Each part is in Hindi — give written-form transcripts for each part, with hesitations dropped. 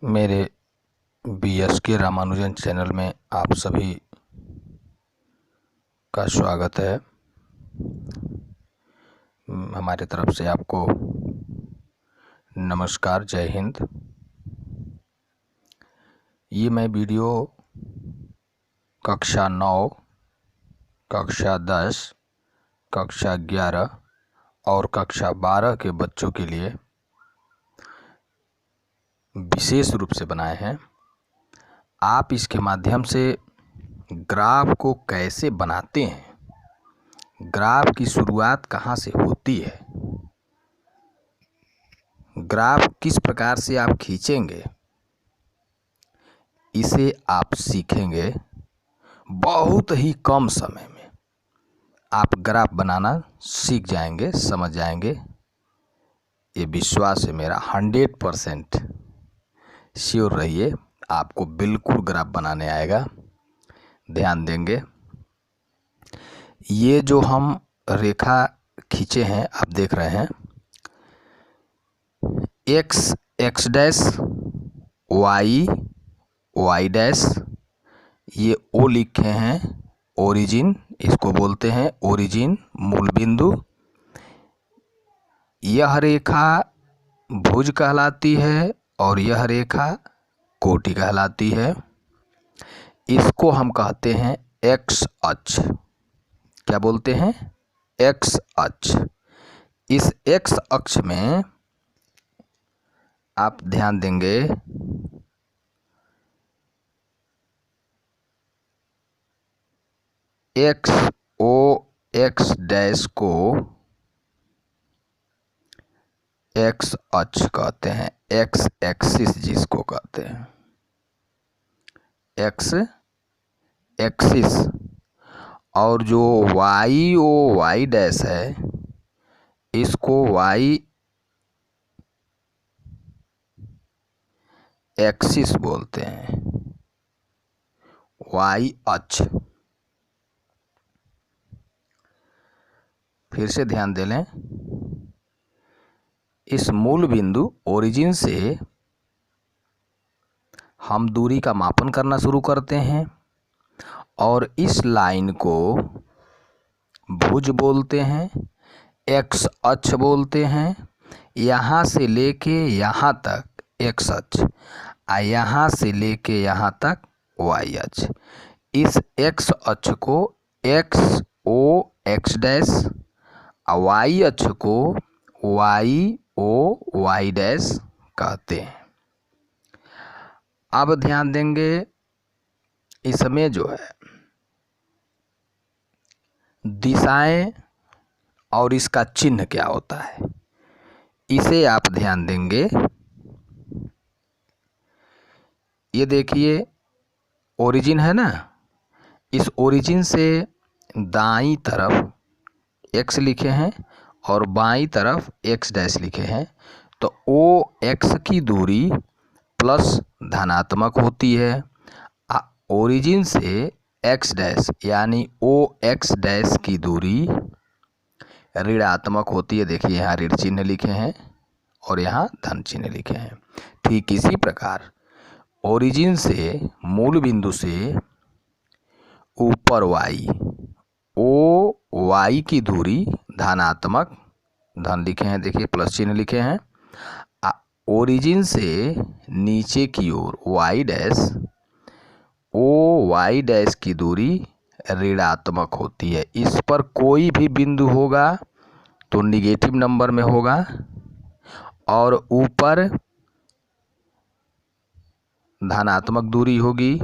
मेरे BSK रामानुजन चैनल में आप सभी का स्वागत है। हमारे तरफ से आपको नमस्कार, जय हिंद। ये मैं वीडियो कक्षा 9, कक्षा 10, कक्षा 11 और कक्षा 12 के बच्चों के लिए विशेष रूप से बनाए हैं। आप इसके माध्यम से ग्राफ को कैसे बनाते हैं, ग्राफ की शुरुआत कहाँ से होती है, ग्राफ किस प्रकार से आप खींचेंगे, इसे आप सीखेंगे। बहुत ही कम समय में आप ग्राफ बनाना सीख जाएंगे, समझ जाएंगे। ये विश्वास है मेरा, 100% श्योर रहिए, आपको बिल्कुल ग्राफ बनाने आएगा। ध्यान देंगे। ये जो हम रेखा खींचे हैं, आप देख रहे हैं, x x dash, Y Y dash, ये ओ लिखे हैं, ओरिजिन इसको बोलते हैं, ओरिजिन मूल बिंदु। यह रेखा भुज कहलाती है और यह रेखा कोटि कहलाती है। इसको हम कहते हैं एक्स अक्ष। क्या बोलते हैं? एक्स अक्ष। इस एक्स अक्ष में आप ध्यान देंगे, एक्स ओ एक्स डैश को एक्स अक्ष कहते हैं, एक्स एक्सिस जिसको कहते हैं, एक्स एक्सिस। और जो वाई ओ वाई डैश है, इसको वाई एक्सिस बोलते हैं, वाई अक्ष। फिर से ध्यान दे लें, इस मूल बिंदु ओरिजिन से हम दूरी का मापन करना शुरू करते हैं और इस लाइन को भुज बोलते हैं, एक्स अक्ष बोलते हैं। यहाँ से लेके यहाँ तक एक्स अक्ष, यहाँ से लेके यहाँ तक वाई अक्ष। इस एक्स अक्ष को एक्स ओ एक्स डैश, वाई अक्ष को वाई ओ वाई डैश कहते हैं। अब ध्यान देंगे, इसमें जो है दिशाएं और इसका चिन्ह क्या होता है, इसे आप ध्यान देंगे। ये देखिए ओरिजिन है ना, इस ओरिजिन से दाईं तरफ एक्स लिखे हैं और बाईं तरफ एक्स डैश लिखे हैं, तो ओ एक्स की दूरी प्लस धनात्मक होती है। ओरिजिन से एक्स डैश यानी ओ एक्स डैश की दूरी ऋणात्मक होती है। देखिए यहाँ ऋण चिन्ह लिखे हैं और यहाँ धन चिन्ह लिखे हैं। ठीक इसी प्रकार ओरिजिन से मूल बिंदु से ऊपर वाई, ओ वाई की दूरी धनात्मक, धन लिखे हैं, देखिए प्लस चिन्ह लिखे हैं। ओरिजिन से नीचे की ओर Y dash, O Y dash की दूरी ऋणात्मक होती है। इस पर कोई भी बिंदु होगा तो निगेटिव नंबर में होगा और ऊपर धनात्मक दूरी होगी।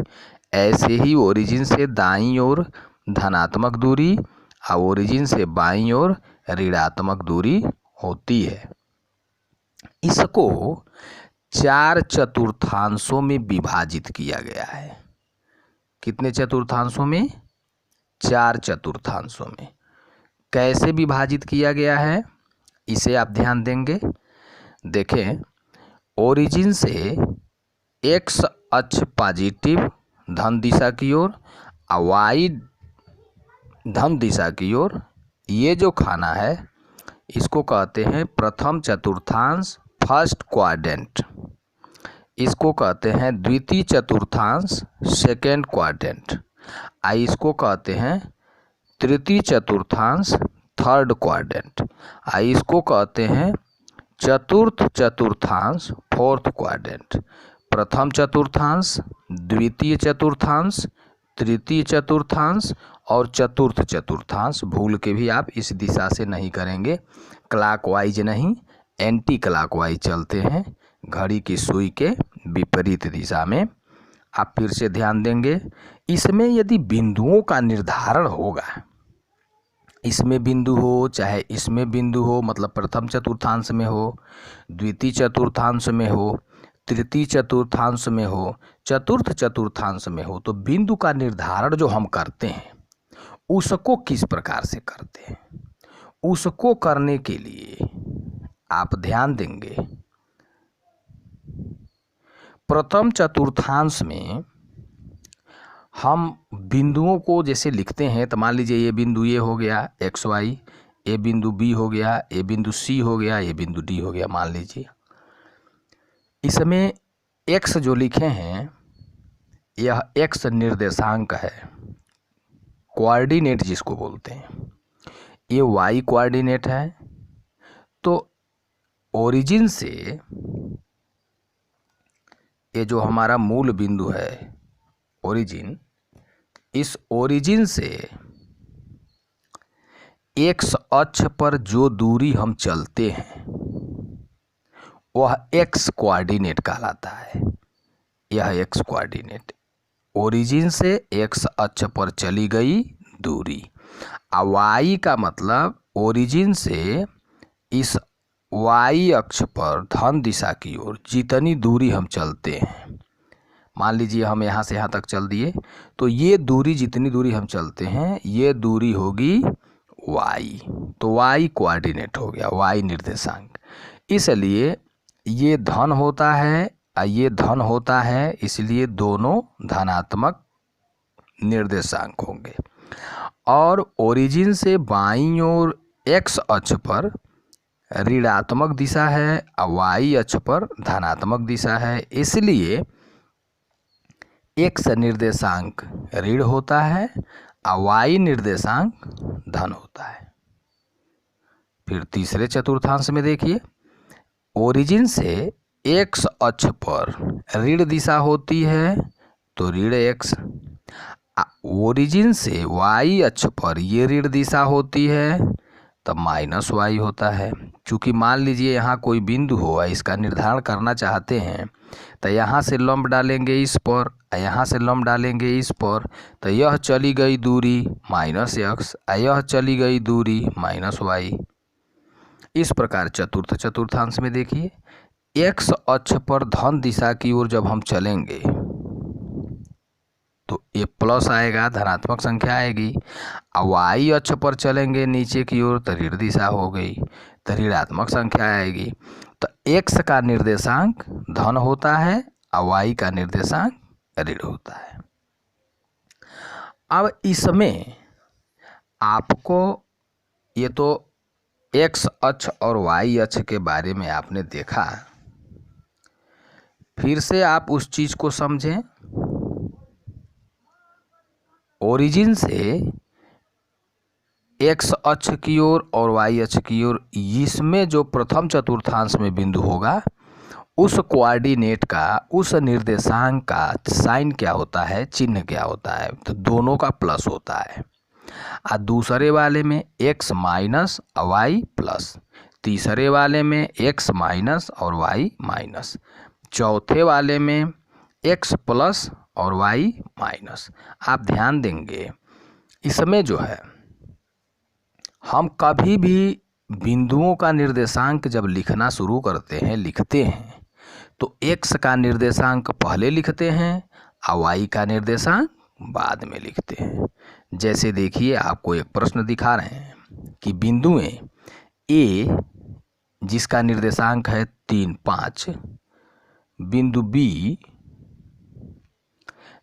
ऐसे ही ओरिजिन से दाईं ओर धनात्मक दूरी और ओरिजिन से बाईं ओर ऋणात्मक दूरी होती है। इसको 4 चतुर्थांशों में विभाजित किया गया है। कितने चतुर्थांशों में? 4 चतुर्थांशों में। कैसे विभाजित किया गया है, इसे आप ध्यान देंगे। देखें, ओरिजिन से एक्स अक्ष पॉजिटिव धन दिशा की ओर और वाई धन दिशा की ओर, ये जो खाना है इसको कहते हैं प्रथम चतुर्थांश, फर्स्ट क्वाड्रेंट। इसको कहते हैं द्वितीय चतुर्थांश, सेकेंड क्वाड्रेंट। इसको कहते हैं तृतीय चतुर्थांश, थर्ड क्वाड्रेंट। इसको कहते हैं चतुर्थ चतुर्थांश, फोर्थ क्वाड्रेंट। प्रथम चतुर्थांश, द्वितीय चतुर्थांश, तृतीय चतुर्थांश और चतुर्थ चतुर्थांश। भूल के भी आप इस दिशा से नहीं करेंगे, क्लॉकवाइज नहीं, एंटी क्लॉकवाइज चलते हैं, घड़ी की सुई के विपरीत दिशा में। आप फिर से ध्यान देंगे, इसमें यदि बिंदुओं का निर्धारण होगा, इसमें बिंदु हो चाहे इसमें बिंदु हो, मतलब प्रथम चतुर्थांश में हो, द्वितीय चतुर्थांश में हो, तृतीय चतुर्थांश में हो, चतुर्थ चतुर्थांश में हो, तो बिंदु का निर्धारण जो हम करते हैं उसको किस प्रकार से करते हैं, उसको करने के लिए आप ध्यान देंगे। प्रथम चतुर्थांश में हम बिंदुओं को जैसे लिखते हैं, तो मान लीजिए ये बिंदु ये हो गया एक्स वाई, ये बिंदु बी हो गया, ये बिंदु सी हो गया, ये बिंदु डी हो गया। मान लीजिए इसमें एक्स जो लिखे हैं यह एक्स निर्देशांक है, कोऑर्डिनेट जिसको बोलते हैं। ये वाई कोऑर्डिनेट है। तो ओरिजिन से ये जो हमारा मूल बिंदु है ओरिजिन, इस ओरिजिन से एक्स अक्ष पर जो दूरी हम चलते हैं वह एक्स कोऑर्डिनेट कहलाता है। यह एक्स कोऑर्डिनेट, ओरिजिन से एक्स अक्ष पर चली गई दूरी। वाई का मतलब ओरिजिन से इस वाई अक्ष पर धन दिशा की ओर जितनी दूरी हम चलते हैं, मान लीजिए हम यहाँ से यहाँ तक चल दिए, तो ये दूरी, जितनी दूरी हम चलते हैं ये दूरी होगी वाई। तो वाई कोऑर्डिनेट हो गया, वाई निर्देशांक। इसलिए ये धन होता है और ये धन होता है, इसलिए दोनों धनात्मक निर्देशांक होंगे। और ओरिजिन से बाईं ओर एक्स अक्ष पर ऋणात्मक दिशा है और वाई अक्ष पर धनात्मक दिशा है, इसलिए एक्स निर्देशांक ऋण होता है और वाई निर्देशांक धन होता है। फिर तीसरे चतुर्थांश में देखिए, ओरिजिन से एक्स अक्ष पर ऋण दिशा होती है तो ऋण एक्स, ओरिजिन से वाई अक्ष पर ये ऋण दिशा होती है तब माइनस वाई होता है। चूँकि मान लीजिए यहाँ कोई बिंदु हो, इसका निर्धारण करना चाहते हैं, तो यहाँ से लंब डालेंगे इस पर, यहाँ से लंब डालेंगे इस पर, तो यह चली गई दूरी माइनस एक्स, यह चली गई दूरी माइनस वाई। इस प्रकार चतुर्थ चतुर्थांश में देखिए, एक्स अक्ष पर धन दिशा की ओर जब हम चलेंगे तो ये प्लस आएगा, धनात्मक संख्या आएगी। और वाई अक्ष पर चलेंगे नीचे की ओर तो ऋण दिशा हो गई, तो ऋणात्मक संख्या आएगी। तो एक्स का निर्देशांक धन होता है और वाई का निर्देशांक ऋण होता है। अब इसमें आपको, ये तो एक्स अक्ष और वाई अक्ष के बारे में आपने देखा, फिर से आप उस चीज को समझें। ओरिजिन से एक्स अक्ष की ओर और वाई अक्ष की ओर, इसमें जो प्रथम चतुर्थांश में बिंदु होगा उस कोऑर्डिनेट का, उस निर्देशांक का साइन क्या होता है, चिन्ह क्या होता है, तो दोनों का प्लस होता है। और दूसरे वाले में एक्स माइनस और वाई प्लस, तीसरे वाले में एक्स माइनस और वाई माइनस, चौथे वाले में एक्स प्लस और वाई माइनस। आप ध्यान देंगे इसमें जो है, हम कभी भी बिंदुओं का निर्देशांक जब लिखना शुरू करते हैं, लिखते हैं, तो एक्स का निर्देशांक पहले लिखते हैं और वाई का निर्देशांक बाद में लिखते हैं। जैसे देखिए, आपको एक प्रश्न दिखा रहे हैं कि बिंदुएं ए जिसका निर्देशांक है 3, 5, बिंदु बी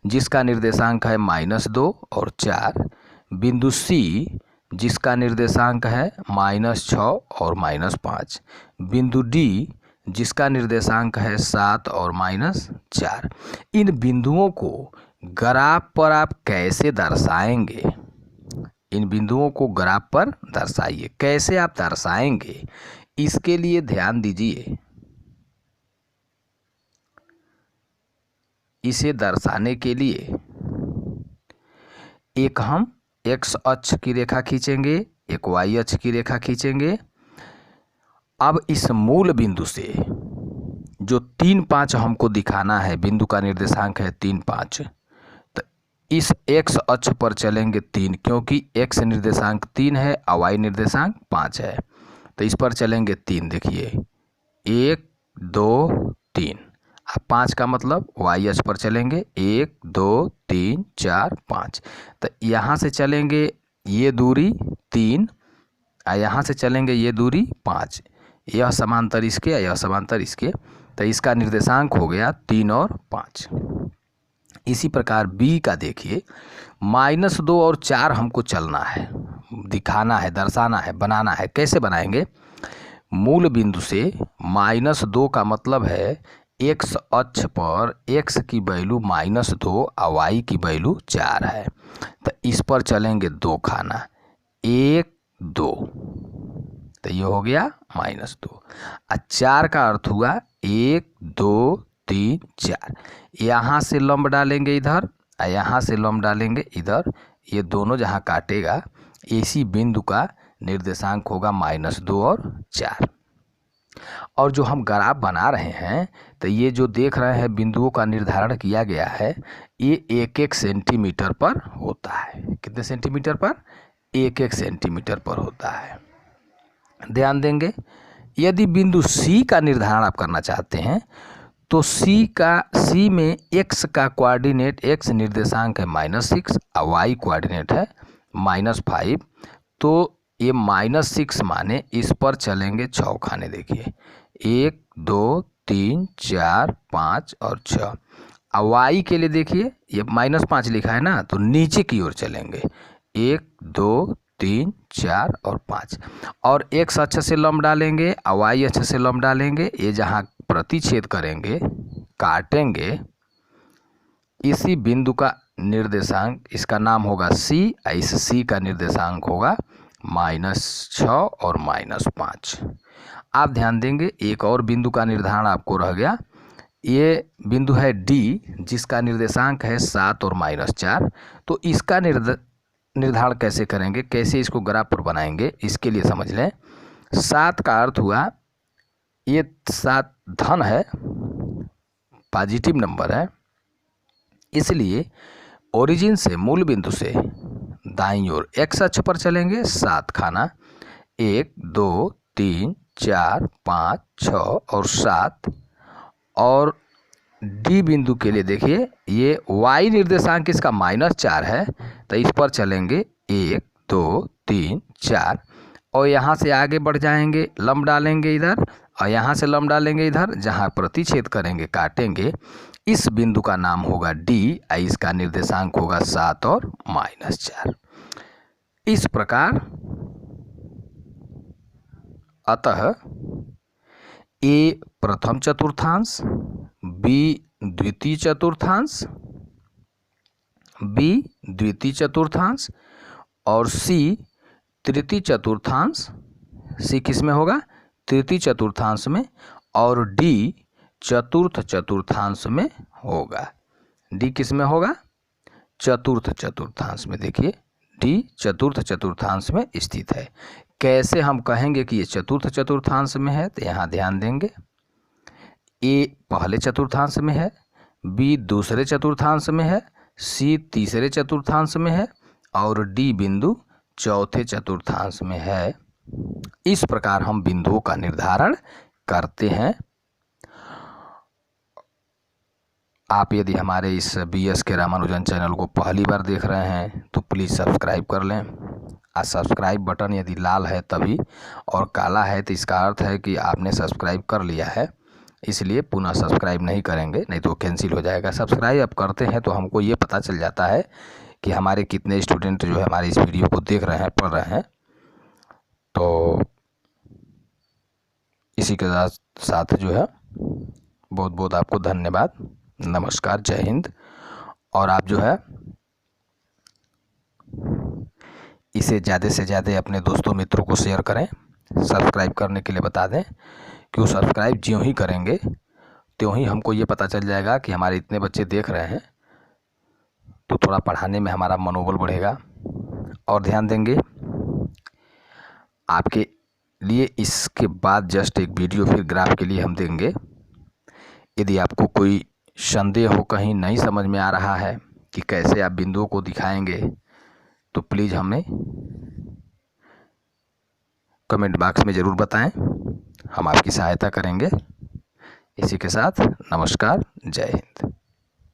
जिसका निर्देशांक है -2 और 4, बिंदु सी जिसका निर्देशांक है -6 और -5, बिंदु डी जिसका निर्देशांक है 7 और -4। इन बिंदुओं को ग्राफ पर आप कैसे दर्शाएंगे? इन बिंदुओं को ग्राफ पर दर्शाइए। कैसे आप दर्शाएंगे, इसके लिए ध्यान दीजिए। इसे दर्शाने के लिए एक हम x अक्ष की रेखा खींचेंगे, एक y अक्ष की रेखा खींचेंगे। अब इस मूल बिंदु से जो 3, 5 हमको दिखाना है, बिंदु का निर्देशांक है 3, 5, तो इस x अक्ष पर चलेंगे 3, क्योंकि x निर्देशांक 3 है और y निर्देशांक 5 है, तो इस पर चलेंगे 3। देखिए 1, 2, 3। अब 5 का मतलब y अक्ष पर चलेंगे 1, 2, 3, 4, 5। तो यहाँ से चलेंगे ये दूरी 3 और यहाँ से चलेंगे ये दूरी 5। यह समांतर इसके, यह समांतर इसके, तो इसका निर्देशांक हो गया 3 और 5। इसी प्रकार b का देखिए, -2 और 4 हमको चलना है, दिखाना है, दर्शाना है, बनाना है। कैसे बनाएंगे? मूल बिंदु से -2 का मतलब है x अक्ष पर x की वैल्यू -2 और y की वैल्यू 4 है, तो इस पर चलेंगे 2 खाना, 1, 2, तो ये हो गया -2। और 4 का अर्थ हुआ 1, 2, 3, 4। यहाँ से लंब डालेंगे इधर और यहाँ से लंब डालेंगे इधर, ये दोनों जहाँ काटेगा इसी बिंदु का निर्देशांक होगा -2 और 4। और जो हम ग्राफ बना रहे हैं, तो ये जो देख रहे हैं बिंदुओं का निर्धारण किया गया है, ये 1-1 सेंटीमीटर पर होता है। कितने सेंटीमीटर पर? 1-1 सेंटीमीटर पर होता है। ध्यान देंगे। यदि बिंदु C का निर्धारण आप करना चाहते हैं, तो C में x का कोऑर्डिनेट, x निर्देशांक है -6 और y कोऑर्डिनेट है -5, तो ये -6 माने इस पर चलेंगे 6 खाने। देखिए 1, 2, 3, 4, 5 और 6। और y के लिए देखिए ये -5 लिखा है ना, तो नीचे की ओर चलेंगे 1, 2, 3, 4 और 5। और x अक्ष से लंब डालेंगे और y अक्ष से लंब डालेंगे, ये जहाँ प्रतिच्छेद करेंगे, काटेंगे, इसी बिंदु का निर्देशांक, इसका नाम होगा C और इस C का निर्देशांक होगा -6 और -5। आप ध्यान देंगे, एक और बिंदु का निर्धारण आपको रह गया। ये बिंदु है D, जिसका निर्देशांक है 7 और -4। तो इसका निर्धारण कैसे करेंगे, कैसे इसको ग्राफ पर बनाएंगे, इसके लिए समझ लें। 7 का अर्थ हुआ ये 7 धन है, पॉजिटिव नंबर है, इसलिए ओरिजिन से, मूल बिंदु से दाईं ओर x अक्ष पर चलेंगे 7 खाना, 1, 2, 3, 4, 5, 6 और 7। और D बिंदु के लिए देखिए ये y निर्देशांक इसका -4 है, तो इस पर चलेंगे 1, 2, 3, 4 और यहाँ से आगे बढ़ जाएंगे, लंब डालेंगे इधर और यहाँ से लंब डालेंगे इधर, जहाँ प्रतिच्छेद करेंगे, काटेंगे, इस बिंदु का नाम होगा D और इसका निर्देशांक होगा 7 और -4। इस प्रकार अतः A प्रथम चतुर्थांश, B द्वितीय चतुर्थांश, B द्वितीय चतुर्थांश और C तृतीय चतुर्थांश। C किस में होगा? तृतीय चतुर्थांश में। और D चतुर्थ चतुर्थांश में होगा। D किस में होगा? चतुर्थ चतुर्थांश में। देखिए D चतुर्थ चतुर्थांश में स्थित है। कैसे हम कहेंगे कि ये चतुर्थ चतुर्थांश में है, तो यहाँ ध्यान देंगे, A पहले चतुर्थांश में है, B दूसरे चतुर्थांश में है, C तीसरे चतुर्थांश में है और D बिंदु चौथे चतुर्थांश में है। इस प्रकार हम बिंदुओं का निर्धारण करते हैं। आप यदि हमारे इस BS के रामानुजन चैनल को पहली बार देख रहे हैं तो प्लीज़ सब्सक्राइब कर लें। और सब्सक्राइब बटन यदि लाल है तभी और काला है तो इसका अर्थ है कि आपने सब्सक्राइब कर लिया है, इसलिए पुनः सब्सक्राइब नहीं करेंगे, नहीं तो कैंसिल हो जाएगा। सब्सक्राइब आप करते हैं तो हमको ये पता चल जाता है कि हमारे कितने स्टूडेंट जो है हमारे इस वीडियो को देख रहे हैं, पढ़ रहे हैं। तो इसी के साथ जो है बहुत बहुत आपको धन्यवाद। नमस्कार, जय हिंद। और आप जो है इसे ज़्यादा से ज़्यादा अपने दोस्तों मित्रों को शेयर करें। सब्सक्राइब करने के लिए बता दें कि वो सब्सक्राइब ज्यों ही करेंगे त्यों ही हमको ये पता चल जाएगा कि हमारे इतने बच्चे देख रहे हैं, तो थोड़ा पढ़ाने में हमारा मनोबल बढ़ेगा और ध्यान देंगे। आपके लिए इसके बाद जस्ट एक वीडियो फिर ग्राफ के लिए हम देंगे। यदि आपको कोई संदेह हो, कहीं नहीं समझ में आ रहा है कि कैसे आप बिंदुओं को दिखाएंगे, तो प्लीज़ हमें कमेंट बॉक्स में ज़रूर बताएं, हम आपकी सहायता करेंगे। इसी के साथ नमस्कार, जय हिंद।